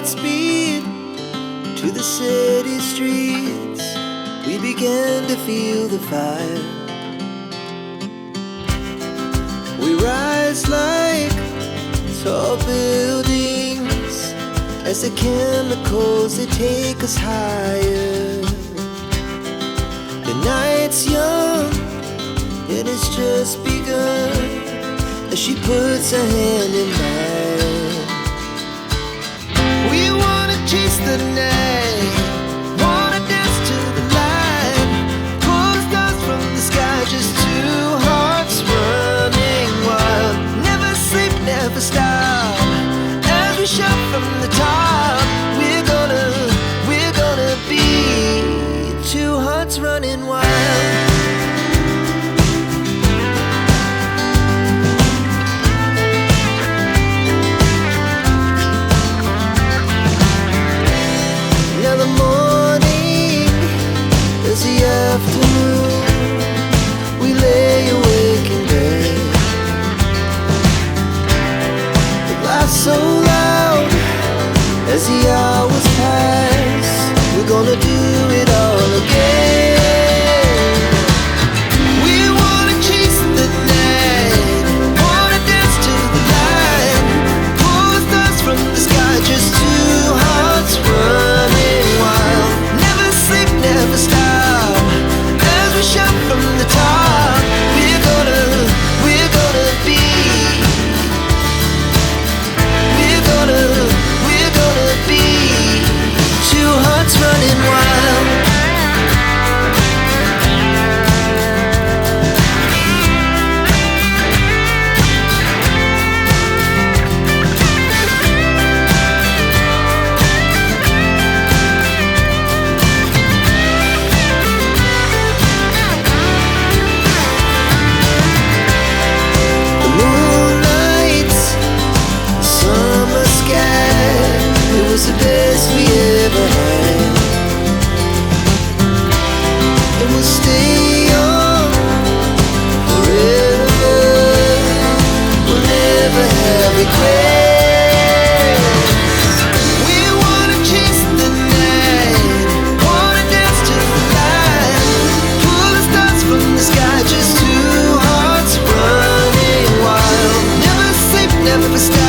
speed to the city streets. We began to feel the fire. We rise like tall buildings as the chemicals, they take us higher. The night's young and it's just begun as she puts her hand in mine. We wanna chase the night, wanna dance to the light, pull the stars from the sky, just two hearts running wild. Never sleep, never stop, as we shout from the top. We're gonna be two hearts running wild. Now the morning is the afternoon. We lay awake in bed. The laugh so loud as the hours pass. We're gonna do it all again. We wanna chase the night, wanna dance to the light, pull the stars from the sky, just two hearts running wild. Never sleep, never stop, as we shout from the top. We're gonna be, we're gonna be two hearts running wild. The moonlight, the summer sky, it was the best we ever had. And we'll stay on forever. We'll never have regrets. We wanna chase the night, wanna dance to the light, pull the stars from the sky, just two hearts running wild. Never sleep, never stop.